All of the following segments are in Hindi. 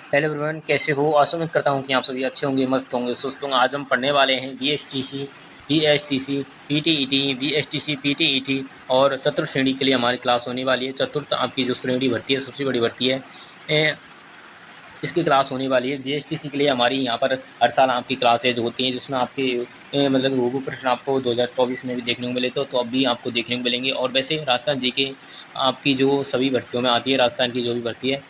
हेलो एवरीवन, कैसे हो? आशा उम्मीद करता हूँ कि आप सभी अच्छे होंगे, मस्त होंगे, सुस्त होंगे। आज हम पढ़ने वाले हैं बीएचटीसी, बीएचटीसी, पीटीईटी, बीएचटीसी, पीटीईटी और चतुर्थ श्रेणी के लिए हमारी क्लास होने वाली है। चतुर्थ आपकी जो श्रेणी भर्ती है, सबसे बड़ी भर्ती है, इसकी क्लास होने वाली है। बीएचटीसी के लिए हमारी यहाँ पर हर साल आपकी क्लासेज होती हैं, जिसमें आपके मतलब वो प्रश्न आपको 2024 में भी देखने को मिले तो अब भी आपको देखने को मिलेंगे। और वैसे राजस्थान जीके आपकी जो सभी भर्तियों में आती है, राजस्थान की जो भी भर्ती है,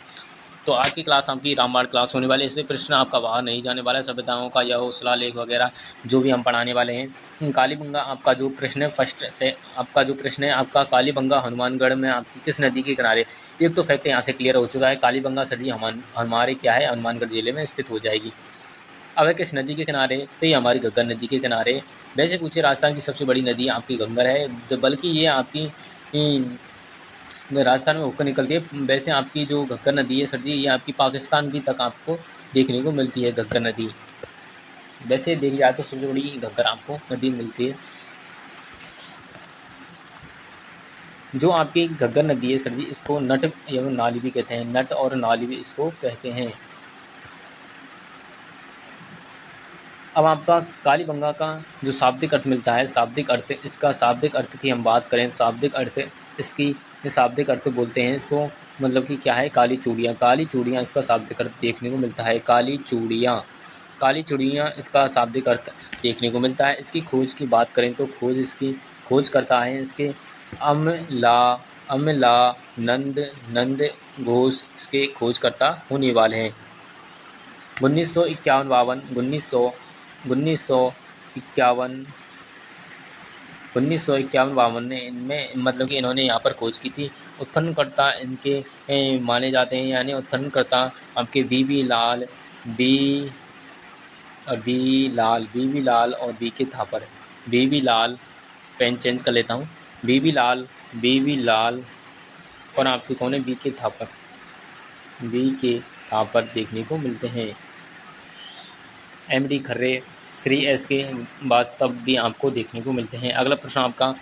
तो आज की क्लास आपकी रामबाण क्लास होने वाली है। इससे प्रश्न आपका बाहर नहीं जाने वाला है। सभ्यताओं का यह शिलालेख वगैरह जो भी हम पढ़ाने वाले हैं। कालीबंगा आपका जो प्रश्न है, फर्स्ट से आपका जो प्रश्न है, आपका कालीबंगा हनुमानगढ़ में आपकी किस नदी के किनारे। एक तो फैक्ट यहाँ से क्लियर हो चुका है, कालीबंगा सदी हमारे क्या है, हनुमानगढ़ जिले में स्थित हो जाएगी। अब है किस नदी के किनारे, तो ये हमारी घग्गर नदी के किनारे। वैसे पूछे राजस्थान की सबसे बड़ी नदी आपकी घग्गर है, बल्कि ये आपकी राजस्थान में होकर निकलती है। वैसे आपकी जो घग्गर नदी है सर जी, ये आपकी पाकिस्तान की तक आपको देखने को मिलती है घग्गर नदी। वैसे देखी जाए तो सबसे बड़ी घग्गर आपको नदी मिलती है। जो आपकी घग्गर नदी है सर जी, इसको नट एवं नाली भी कहते हैं। नट और नाली भी इसको कहते हैं। अब आपका कालीबंगा का जो शाब्दिक अर्थ मिलता है, शाब्दिक अर्थ, इसका शाब्दिक अर्थ की हम बात करें, शाब्दिक अर्थ इसकी शाब्दिक अर्थ बोलते हैं इसको, मतलब कि क्या है, काली चूड़ियाँ। काली चूड़ियाँ इसका शाब्दिक अर्थ देखने को मिलता है। काली चूड़ियाँ, काली चूड़ियाँ इसका शाब्दिक अर्थ देखने को मिलता है। इसकी खोज की बात करें तो इसकी खोज करता है इसके अमला अमला नंद नंद घोष इसके खोजकर्ता होने वाले हैं। 1951 1951 में इनमें मतलब कि इन्होंने यहाँ पर खोज की थी। उत्खननकर्ता इनके माने जाते हैं, यानी उत्खननकर्ता आपके बीबी लाल और बीके थापर। बीबी लाल, पेन चेंज कर लेता हूँ, बीबी लाल और आपके कौन है, बीके थापर देखने को मिलते हैं। एमडी खर्रे, श्री एस के वास्तव भी आपको देखने को मिलते हैं। अगला प्रश्न आपका,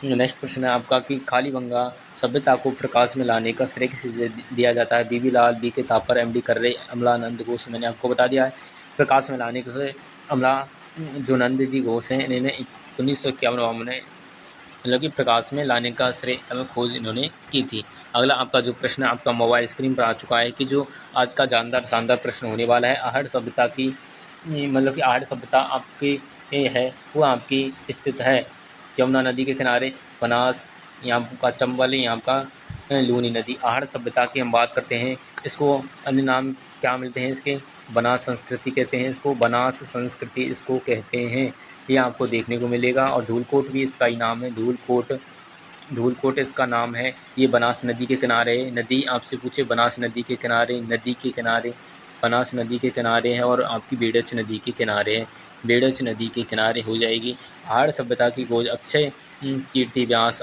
नेक्स्ट प्रश्न है आपका कि कालीबंगा सभ्यता को प्रकाश में लाने का श्रेय किसे दिया जाता है? बीबी लाल, बीके थापर, एमडी खर्रे, अमलानंद घोष। मैंने आपको बता दिया है। प्रकाश में लाने के से अमला जो नंद जी घोष हैं, इन्होंने 1951 में मतलब कि प्रकाश में लाने का श्रेय खोज इन्होंने की थी। अगला आपका जो प्रश्न आपका मोबाइल स्क्रीन पर आ चुका है कि जो आज का शानदार प्रश्न होने वाला है, आहड़ सभ्यता की मतलब कि आहड़ सभ्यता आपकी है, वो आपकी स्थित है यमुना नदी के किनारे, बनास, यहाँ का चंबल, यहाँ का लूनी नदी। आहड़ सभ्यता की हम बात करते हैं, इसको अन्य नाम क्या मिलते हैं इसके? बनास संस्कृति कहते हैं इसको, बनास संस्कृति इसको कहते हैं। ये आपको देखने को मिलेगा। और धूलकोट भी इसका ही नाम है, धूलकोट इसका नाम है। ये बनास नदी के किनारे है। नदी आपसे पूछे बनास नदी के किनारे, बनास नदी के किनारे है और आपकी बेड़च नदी के किनारे है। बेड़च नदी के किनारे हो जाएगी। आहड़ सभ्यता की खोज अक्षय कीर्ति व्यास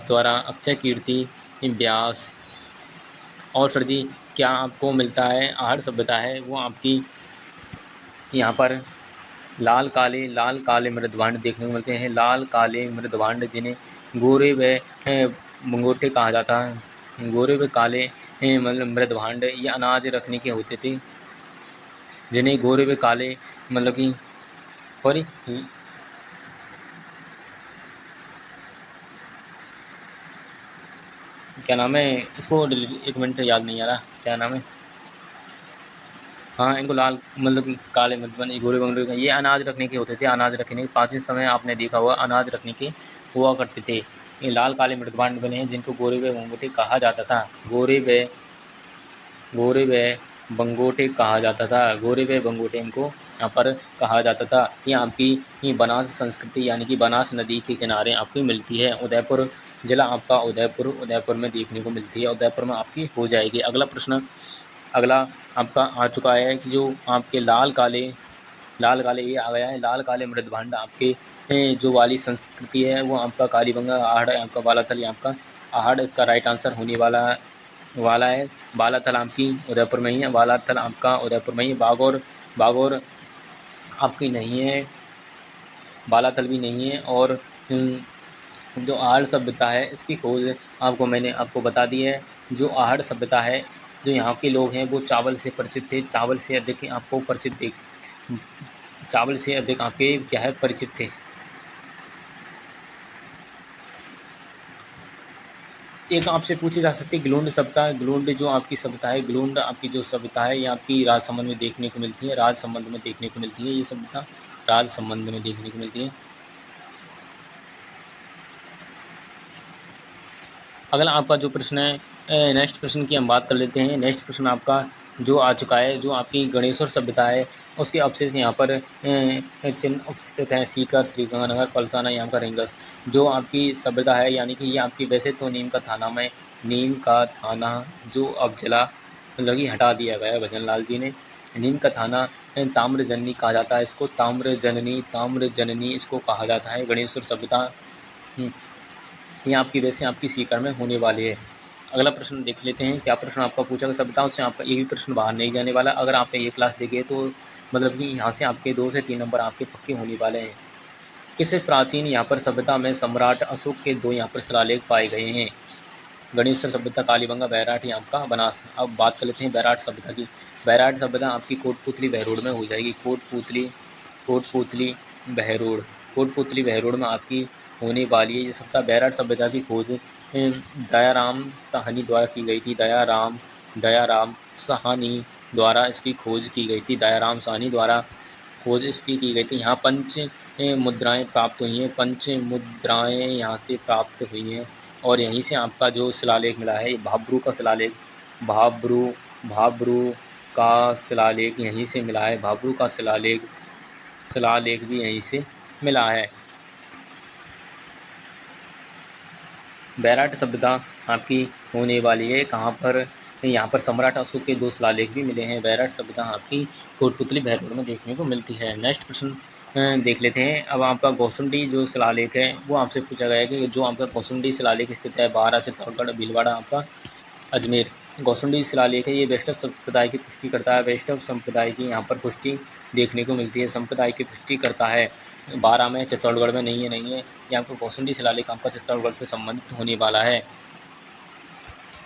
द्वारा, अक्षय कीर्ति व्यास। और सर जी क्या आपको मिलता है? आहड़ सभ्यता है वो आपकी यहाँ पर लाल काले मृदभांड देखने को मिलते हैं। लाल काले मृदभांड जिन्हें गोरे व मंगोटे कहा जाता है। गोरे व काले मतलब मृदभांड ये अनाज रखने के होते थे, जिन्हें गोरे व काले मतलब कि सॉरी क्या नाम है इसको, एक मिनट याद नहीं आ रहा क्या नाम है। हाँ, इनको लाल मतलब कि काले मृदभांड, गोरे मंगोटे ये अनाज रखने के होते थे। अनाज रखने के प्राचीन समय आपने देखा हुआ, अनाज रखने के हुआ करते थे। ये लाल काले मृदभांड बने हैं जिनको गोरे व मंगोटे कहा जाता था। गोरे व बंगोटे कहा जाता था। गोरे व बंगोटे इनको यहाँ पर कहा जाता था। ये आपकी ये बनास संस्कृति यानी कि बनास नदी के किनारे आपकी मिलती है। उदयपुर जिला आपका उदयपुर में देखने को मिलती है। उदयपुर में आपकी हो जाएगी। अगला आपका आ चुका है कि जो आपके लाल काले ये आ गया है। लाल काले मृदभांड आपके जो वाली संस्कृति है वो आपका कालीबंगा, आहड़, आपका बालाथल, ये आपका आहड़ इसका राइट आंसर होने वाला है। बालाथल आपकी उदयपुर में ही है। बालाथल आपका उदयपुर में ही। बागौर आपकी नहीं है, बालाथल भी नहीं है। और जो आहड़ सभ्यता है इसकी खोज आपको मैंने आपको बता दी है। जो आहड़ सभ्यता है जो यहाँ के लोग हैं वो चावल से परिचित थे, चावल से अधिक आपको परिचित थे, चावल से अधिक आपके क्या है परिचित थे। एक आपसे पूछी जा सकती है ग्लोंड सभ्यता। ग्लोंड जो आपकी सभ्यता है, ग्लोंड आपकी जो सभ्यता है ये आपकी राजसमंद में देखने को मिलती है, राजसमंद में देखने को मिलती है, ये सभ्यता राजसमंद में देखने को मिलती है। अगला आपका जो प्रश्न है, नेक्स्ट प्रश्न की हम बात कर लेते हैं। नेक्स्ट प्रश्न आपका जो आ चुका है, जो आपकी गणेश्वर सभ्यता है उसके अवशेष यहाँ पर चिन्ह स्थित हैं, सीकर, श्रीगंगानगर, पलसाना, यहाँ का रिंगस। जो आपकी सभ्यता है यानी कि ये आपकी वैसे तो नीम का थाना में, नीम का थाना जो अब जला लगी हटा दिया गया है भजन लाल जी ने। नीम का थाना ताम्रजननी कहा जाता है इसको, ताम्रजननी इसको कहा जाता है। गणेश्वर सभ्यता ये आपकी वैसे आपकी सीकर में होने वाली है। अगला प्रश्न देख लेते हैं, क्या प्रश्न आपका पूछा गया सभ्यताओं से। आपका एक भी प्रश्न बाहर नहीं जाने वाला। अगर आपने ये क्लास देखी है तो मतलब कि यहाँ से आपके 2 से 3 नंबर आपके पक्के होने वाले हैं। किस प्राचीन यहाँ पर सभ्यता में सम्राट अशोक के 2 यहाँ पर शिलालेख पाए गए हैं। गणेश्वर सभ्यता, कालीबंगा, बैराट, यहाँ आपका बनास। अब बात कर लेते हैं बैराट सभ्यता की। बैराट सभ्यता आपकी कोटपुतली बहरोड में हो जाएगी। कोटपुतली बहरोड, कोटपुतली बहरोड में आपकी होने वाली है ये सभ्यता। बैराट सभ्यता की खोज दयाराम साहनी द्वारा की गई थी। दयाराम साहनी द्वारा इसकी खोज की गई थी। दयाराम साहनी द्वारा खोज इसकी की गई थी। यहाँ पंच मुद्राएं प्राप्त हुई हैं, पंच मुद्राएं यहाँ से प्राप्त हुई हैं और यहीं से आपका जो शिलालेख मिला है, भाब्रू का शिलालेख, भाब्रू का शिलालेख यहीं से मिला है। भाब्रू का शिलालेख भी यहीं से मिला है। बैराट सभ्यता आपकी होने वाली है कहाँ पर, यहाँ पर सम्राट अशोक के 2 शिलालेख भी मिले हैं। बैराट सभ्यता आपकी कोटपुतली बहरोड में देखने को मिलती है। नेक्स्ट प्रश्न देख लेते हैं। अब आपका गौसुंडी जो शिलालेख है वो आपसे पूछा गया है कि जो आपका गौसुंडी शिलालेख स्थित है बारा, चित्तौड़गढ़, भीलवाड़ा, आपका अजमेर। गौसुंडी शिलालेख है ये वैष्णव संप्रदाय की पुष्टि करता है। वैष्णव संप्रदाय की यहाँ पर पुष्टि देखने को मिलती है, संप्रदाय की पुष्टि करता है। बारह में, चित्तौड़गढ़ में नहीं है। ये आपको गौसुंडी शिलालेख आपका चित्तौड़गढ़ से संबंधित होने वाला है।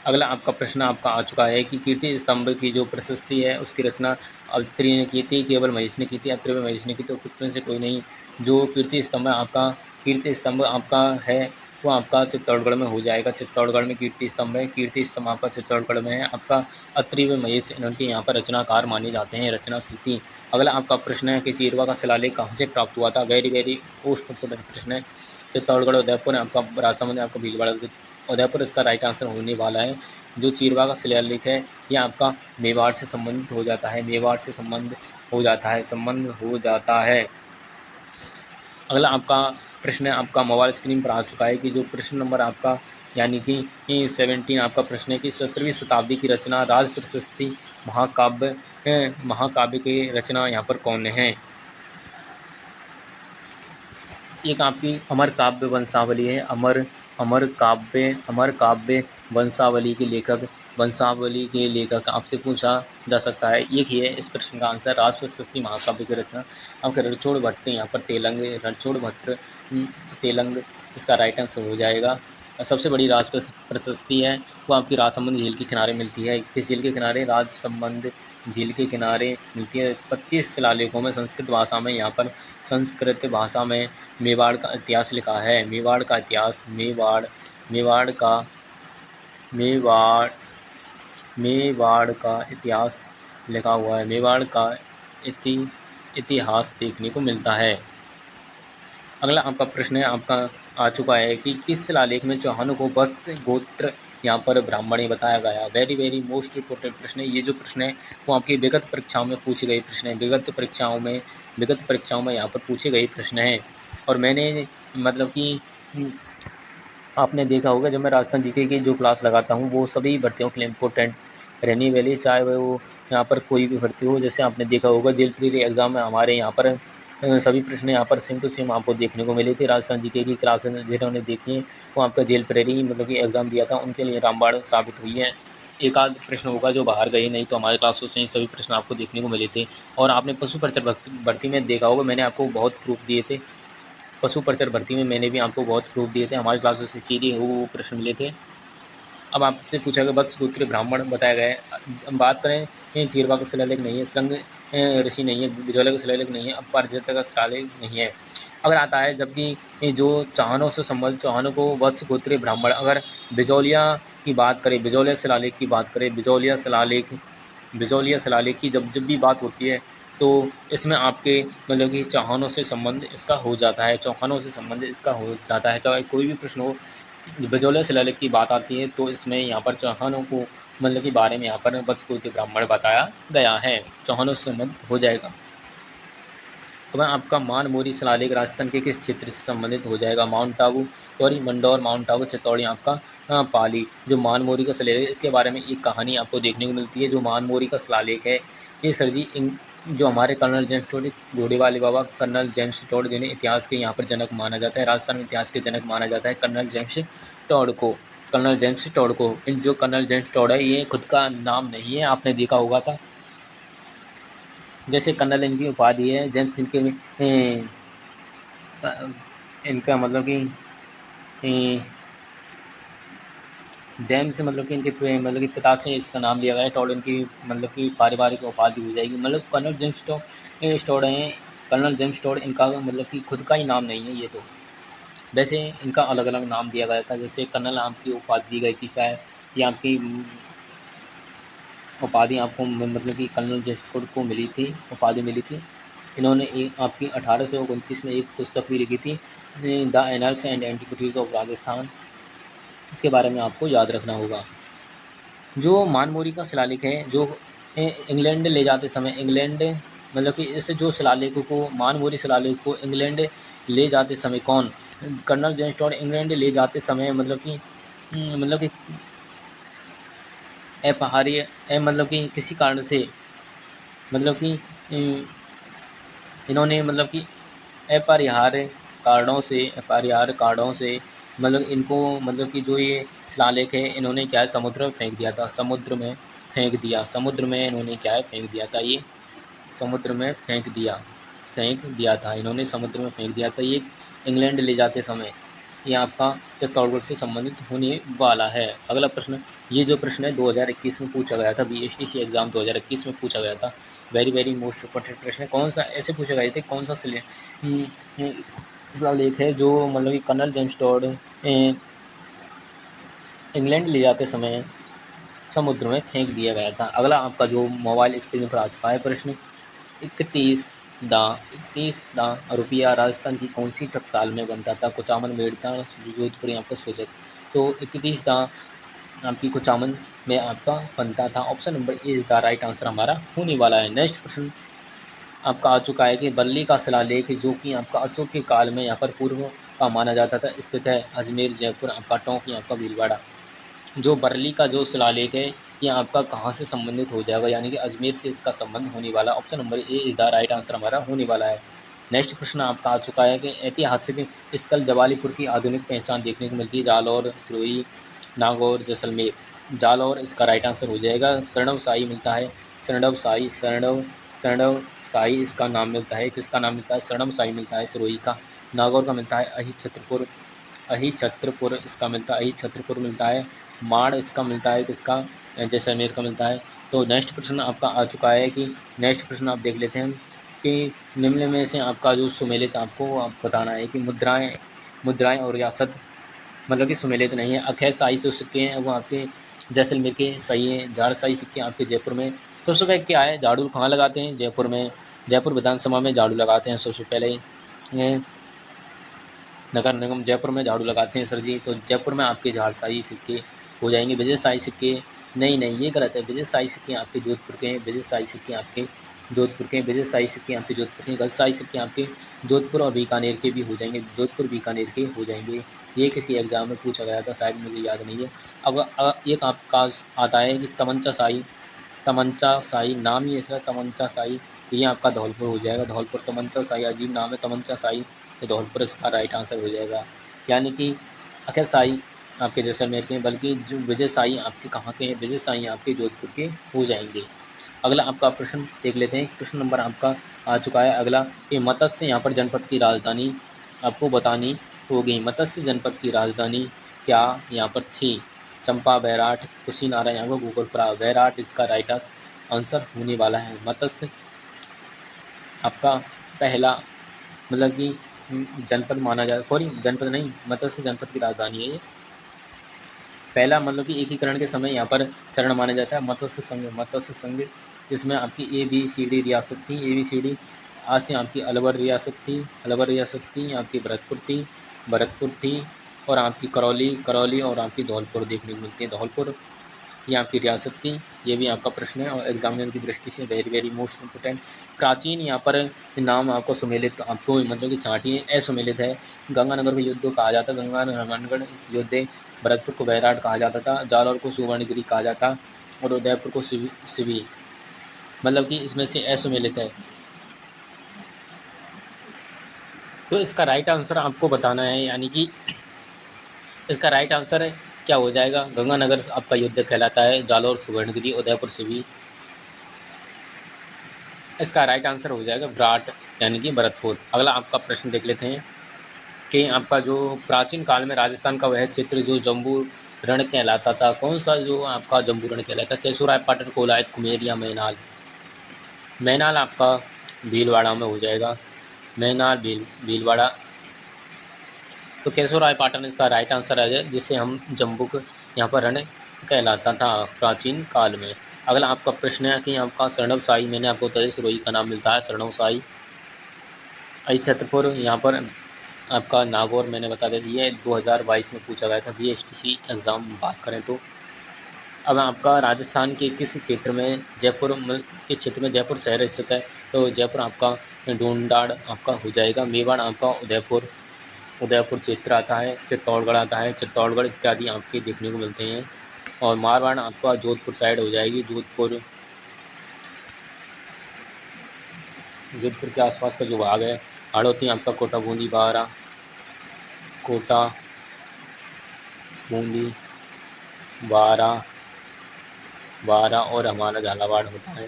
अगला आपका प्रश्न आपका आ चुका है कि कीर्ति स्तंभ की जो प्रशस्ति है उसकी रचना अत्रि ने की थी, केवल महिष ने की थी। अत्रि व महिष ने की, तो कितने से कोई नहीं। जो कीर्ति स्तंभ आपका, कीर्ति स्तंभ आपका है वो आपका चित्तौड़गढ़ में हो जाएगा। चित्तौड़गढ़ में कीर्ति स्तंभ है, कीर्ति स्तंभ आपका चित्तौड़गढ़ में है। आपका अत्रि व महेश इनके यहाँ पर रचनाकार माने जाते हैं, रचना की थी। अगला आपका प्रश्न है कि चीरवा का शिलालेख कहाँ से प्राप्त हुआ था। वेरी मोस्ट इम्पोर्टेंट प्रश्न है। चित्तौड़गढ़, उदयपुर, आपका राजसमंद, आपका भीलवाड़ा, उदयपुर इसका राइट आंसर होने वाला है। जो चीरवा का शिलालेख है ये आपका मेवाड़ से संबंधित हो जाता है, मेवाड़ से संबंध हो जाता है। अगला आपका प्रश्न आपका मोबाइल स्क्रीन पर आ चुका है कि जो प्रश्न नंबर आपका यानी कि 17 आपका प्रश्न है कि 17वीं शताब्दी की रचना राज प्रशस्ति महाकाव्य की रचना यहाँ पर कौन है। एक आपकी अमर काव्य वंशावली है। अमर काव्य वंशावली के लेखक आपसे पूछा जा सकता है। एक ही है इस प्रश्न का आंसर, राज प्रशस्ति महाकाव्य की रचना आपके रणछोड़ भट्ट यहाँ पर तेलंग इसका राइट आंसर हो जाएगा। सबसे बड़ी राज प्रशस्ति है वो आपकी राजसमंद झील के किनारे मिलती है। किस झील के किनारे? राजसमंद झील के किनारे मिलती है। 25 शिलालेखों में संस्कृत भाषा में यहाँ पर मेवाड़ का इतिहास लिखा है। मेवाड़ का इतिहास, मेवाड़ का इतिहास लिखा हुआ है। मेवाड़ का इतिहास देखने को मिलता है। अगला आपका प्रश्न है आपका आ चुका है कि किस शिलालेख में चौहानों को वत्स गोत्र यहाँ पर ब्राह्मणी बताया गया। वेरी मोस्ट इम्पोर्टेंट प्रश्न है। ये जो प्रश्न है वो आपकी विगत परीक्षाओं में पूछे गए प्रश्न है। विगत परीक्षाओं में यहाँ पर पूछे गए प्रश्न हैं। और मैंने मतलब कि आपने देखा होगा जब मैं राजस्थान जीके की जो क्लास लगाता हूँ वो सभी भर्तियों के लिए इम्पोर्टेंट रहने वाली, चाहे वो यहाँ पर कोई भी भर्ती हो। जैसे आपने देखा होगा जेल प्री एग्ज़ाम में हमारे यहाँ पर सभी प्रश्न यहाँ पर सेम टू सेम आपको देखने को मिले थे। राजस्थान जीके की क्लास जिन्होंने देखी है वो आपका जेल प्रेरी मतलब कि एग्ज़ाम दिया था उनके लिए रामबाण साबित हुई है। एक आध प्रश्न होगा जो बाहर गए, नहीं तो हमारे क्लासों से सभी प्रश्न आपको देखने को मिले थे। और आपने पशु परिचर भर्ती में देखा होगा मैंने आपको बहुत प्रूफ दिए थे। पशु परिचर भर्ती में मैंने भी आपको बहुत प्रूफ दिए थे। हमारी क्लासों से सीधे वो प्रश्न मिले थे। अब आपसे पूछा गया वत्स गोत्रीय ब्राह्मण बताया गया है। हम बात करें चीरवा का शिलालेख नहीं है, संग ऋषि नहीं है, बिजौले का शिलालेख नहीं है, अपराजित का शिलालेख नहीं है। अगर आता है जबकि जो चौहानों से संबंधित चौहानों को वत्स गोत्रीय ब्राह्मण, अगर बिजौलिया की बात करें, बिजौलिया शिलालेख की बात करें, बिजौलिया शिलालेख की जब जब भी बात होती है तो इसमें आपके मतलब कि चौहानों से संबंध इसका हो जाता है, चौहानों से संबंध इसका हो जाता है। चाहे कोई भी प्रश्न हो, बिजौलिया शिलालेख की बात आती है तो इसमें यहाँ पर चौहानों को मतलब के बारे में यहाँ पर वत्स गोत्रीय ब्राह्मण बताया गया है, चौहानों से संबंध हो जाएगा। तो मैं आपका मान मोरी शिलालेख राजस्थान के किस क्षेत्र से संबंधित हो जाएगा? Mount Abu, sorry Mandore, Mount Abu, चित्तौड़ी आपका पाली। जो मान मोरी का शिलालेख, इसके बारे में एक कहानी आपको देखने को मिलती है। जो मान मोरी का शिलालेख है ये सर जी जो हमारे कर्नल जेम्स टोड, घोड़े वाले बाबा कर्नल जेम्स टोड, जिन्हें इतिहास के यहाँ पर जनक माना जाता है, राजस्थान में इतिहास के जनक माना जाता है कर्नल जेम्स टोड को। कर्नल जेम्स टोड को जो कर्नल जेम्स टोड है ये खुद का नाम नहीं है, आपने देखा होगा था। जैसे कर्नल इनकी उपाधि है, जेम्स इनके इनका मतलब कि जेम्स मतलब कि इनके पिता से इसका नाम लिया गया है। टॉड इनकी मतलब कि पारिवारिक उपाधि हो जाएगी। मतलब कर्नल जेम्स टॉड हैं, कर्नल जेम्स टॉड इनका मतलब कि खुद का ही नाम नहीं है ये तो। वैसे इनका अलग अलग नाम दिया गया था, जैसे कर्नल आपकी उपाधि दी गई थी शायद, ये आपकी उपाधि आपको मतलब कि कर्नल जेम्स टॉड को मिली थी, उपाधि मिली थी। इन्होंने एक आपकी 1829 में एक पुस्तक भी लिखी थी, the annuls and antiquities of Rajasthan. इसके बारे में आपको याद रखना होगा। जो मानमोरी का शिलालेख है, जो इंग्लैंड ले जाते समय, इंग्लैंड मतलब कि इस जो शिलालेख को, मानमोरी शिलालेख को इंग्लैंड ले जाते समय कौन, कर्नल जेम्स टॉड इंग्लैंड ले जाते समय मतलब कि अपरिहार्य मतलब कि किसी कारण से मतलब कि इन्होंने मतलब कि अपरिहार्य कारणों से मतलब इनको मतलब कि जो ये शिलालेख है इन्होंने क्या है समुद्र में फेंक दिया था, समुद्र में इन्होंने क्या है फेंक दिया था, ये समुद्र में फेंक दिया था इन्होंने समुद्र में फेंक दिया था ये इंग्लैंड ले जाते समय। ये आपका चित्तौड़गढ़ से संबंधित होने वाला है। अगला प्रश्न, ये जो प्रश्न है 2021 में पूछा गया था, BSTC एग्ज़ाम 2021 में पूछा गया था। वेरी वेरी मोस्ट इम्पोर्टेंट प्रश्न है। कौन सा ऐसे पूछा गया था, कौन सा शिलालेख है जो मतलब कि कर्नल जेम्स टॉड इंग्लैंड ले जाते समय समुद्र में फेंक दिया गया था। अगला आपका जो मोबाइल स्क्रीन पर आ चुका है प्रश्न, 31 दा रुपया राजस्थान की कौन सी टकसाल में बनता था? कुचामन, मेड़ता, जोधपुर, यहाँ पर सोचत। तो 31 दा आपकी कुचामन में आपका बनता था। Option number A is the right answer हमारा होने वाला है। नेक्स्ट प्रश्न आपका आ चुका है कि बल्ली का शिलालेख जो कि आपका अशोक के काल में यहाँ पर पूर्व का माना जाता था, स्थित है अजमेर, जयपुर, आपका टोंक, आपका भीलवाड़ा। जो बरली का जो शिलालेख है ये आपका कहाँ से संबंधित हो जाएगा, यानी कि अजमेर से इसका संबंध होने वाला। Option number A is the right answer हमारा होने वाला है। नेक्स्ट प्रश्न आपका आ चुका है कि ऐतिहासिक स्थल जवालीपुर की आधुनिक पहचान देखने को मिलती है, जालौर, सिरोही, नागौर, जैसलमेर। जालौर इसका राइट आंसर हो जाएगा। शरणव शाही मिलता है, शरणव शाही इसका नाम मिलता है, किसका नाम मिलता है? शरणव शाही मिलता है सिरोही का। नागौर का मिलता है अहिछत्रपुर इसका मिलता है, अहिछत्रपुर मिलता है। माड़ इसका मिलता है किसका? जैसलमेर का मिलता है। तो नेक्स्ट प्रश्न आपका आ चुका है कि नेक्स्ट प्रश्न आप देख लेते हैं कि निम्न में से आपका जो सुमेलित आपको आप बताना है कि मुद्राएं और रियासत मतलब कि सुमेलित नहीं है। अखैर शाही जो सिक्के हैं वो आपके जैसलमेर के सही हैं। झाड़ शाही सिक्के आपके जयपुर में। सबसे पहले क्या है, झाड़ू कहाँ लगाते हैं? जयपुर में, जयपुर विधानसभा में झाड़ू लगाते हैं सबसे पहले। नगर निगम जयपुर में झाड़ू लगाते हैं सर जी, तो जयपुर में आपके झाड़ शाही सिक्के हो जाएंगे। विजय शाही सिक्के नहीं ये गलत है। विजय शाही सिक्के आपके जोधपुर के हैं, विजय शाही सिक्के आपके जोधपुर के, विजय शाही सिक्के आपके जोधपुर के। गज शाही सिक्के आपके जोधपुर और बीकानेर के भी हो जाएंगे, जोधपुर बीकानेर के हो जाएंगे। ये किसी एग्जाम में पूछा गया था शायद, मुझे याद नहीं है। अब एक आपका आता है कि तमंचा शाही नाम ही ऐसा तमंचा शाही, तो ये आपका धौलपुर हो जाएगा। धौलपुर तमंचा शाही, अजीब नाम है तमंचा शाही, तो धौलपुर इसका राइट आंसर हो जाएगा। यानी कि अखिल शाही आपके जैसलमेर के हैं, बल्कि जो विजय शाही आपके कहाँ के हैं? विजय शाही आपके जोधपुर के हो जाएंगे। अगला आपका प्रश्न देख लेते हैं। प्रश्न नंबर आपका आ चुका है अगला कि मत्स्य यहाँ पर जनपद की राजधानी आपको बतानी होगी। मत्स्य जनपद की राजधानी क्या यहाँ पर थी? चंपा, बैराट, कुशीनारा यहाँ को गोकुलपुरा। बैराट इसका राइट आंसर होने वाला है। मत्स्य आपका पहला मतलब कि जनपद माना जाए, सॉरी जनपद नहीं, मत्स्य जनपद की राजधानी है ये। पहला मतलब कि एकीकरण के समय यहाँ पर चरण माना जाता है मत्स्य संघ, जिसमें आपकी ABCD रियासत थी। ABCD आज से आपकी अलवर रियासत थी, आपकी भरतपुर थी और आपकी करौली और आपकी धौलपुर देखने को मिलती है। धौलपुर ये आपकी रियासत थी। ये भी आपका प्रश्न है और एग्जामिनर की दृष्टि से वेरी वेरी मोस्ट इम्पोर्टेंट। प्राचीन यहाँ पर नाम आपको सुमेलित, आपको मतलब कि छांटिए असुमेलित है। गंगानगर को युद्ध कहा जाता है, गंगानगर युद्ध। भरतपुर को बैराट कहा जाता था, जालौर को सुवर्णगिरी कहा जाता और उदयपुर को शिवी, मतलब कि इसमें से असुमेलित है। तो इसका राइट आंसर आपको बताना है, यानी कि इसका राइट आंसर क्या हो जाएगा। गंगानगर आपका युद्ध कहलाता है, जालौर सुवर्णगिरी, उदयपुर शिवी। इसका राइट आंसर हो जाएगा विराट, यानी कि भरतपुर। अगला आपका प्रश्न देख लेते हैं कि आपका जो प्राचीन काल में राजस्थान का वह क्षेत्र जो जम्बू रण कहलाता था, कौन सा जो आपका जम्बू रण कहलाता है। केशोराय पाटन, कोलायत, कुमेर या मैनाल। मैनाल आपका भीलवाड़ा में हो जाएगा, मैनाल भीलवाड़ा। तो केशोराय पाटन इसका राइट आंसर आ जाए, जिससे हम जम्बू यहाँ पर रण कहलाता था प्राचीन काल में। अगला आपका प्रश्न है कि आपका शरणवशाही, मैंने आपको बताया सिरोही का नाम मिलता है शरणवशाही। छत्रपुर यहाँ पर आपका नागौर, मैंने बता दिया, ये 2022 में पूछा गया था BSTC एग्ज़ाम बात करें तो। अब आपका राजस्थान के किस क्षेत्र में किस क्षेत्र में जयपुर शहर स्थित है, तो जयपुर आपका ढूंढाड़ आपका हो जाएगा। मेवाड़ आपका उदयपुर क्षेत्र आता है, चित्तौड़गढ़ आता है, चित्तौड़गढ़ इत्यादि आपके देखने को मिलते हैं। और मारवाड़ आपका जोधपुर साइड हो जाएगी, जोधपुर के आसपास का जो भाग है। हाड़ौती आपका कोटा बूंदी बारा और हमारा झालावाड़ होता है,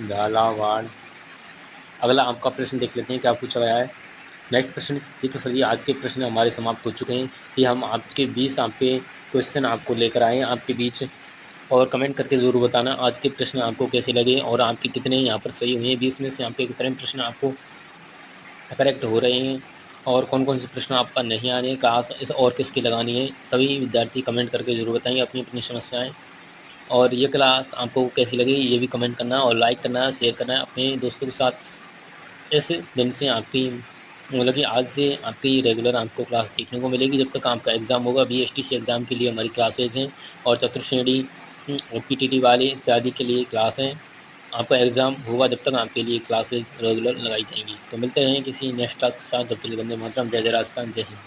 झालावाड़। अगला आपका प्रश्न देख लेते हैं क्या पूछा गया है। नेक्स्ट प्रश्न, ये तो सर जी आज के प्रश्न हमारे समाप्त हो चुके हैं। कि हम आपके 20 आपके क्वेश्चन आपको लेकर आए हैं आपके बीच, और कमेंट करके ज़रूर बताना आज के प्रश्न आपको कैसे लगे और आपके कितने यहाँ पर सही हुए हैं। 20 में से आपके कितने प्रश्न आपको करेक्ट हो रहे हैं और कौन कौन से प्रश्न आपका नहीं आ रहे हैं, क्लास इस और किसकी लगानी है। सभी विद्यार्थी कमेंट करके ज़रूर बताएंगे अपनी अपनी समस्याएँ। और ये क्लास आपको कैसी लगी ये भी कमेंट करना और लाइक करना, शेयर करना अपने दोस्तों के साथ। इस दिन से आपकी मतलब कि आज से आपकी रेगुलर आपको क्लास देखने को मिलेगी जब तक आपका एग्ज़ाम होगा। BSTC एग्ज़ाम के लिए हमारी क्लासेज हैं और चतुर्श्रेणी PTT वाले इत्यादि के लिए क्लास हैं। आपका एग्ज़ाम होगा जब तक आपके लिए क्लासेज रेगुलर लगाई जाएंगी। तो मिलते हैं किसी नेक्स्ट क्लास के साथ, जब तक वंदे मातरम, जय जय राजस्थान, जय हिंद।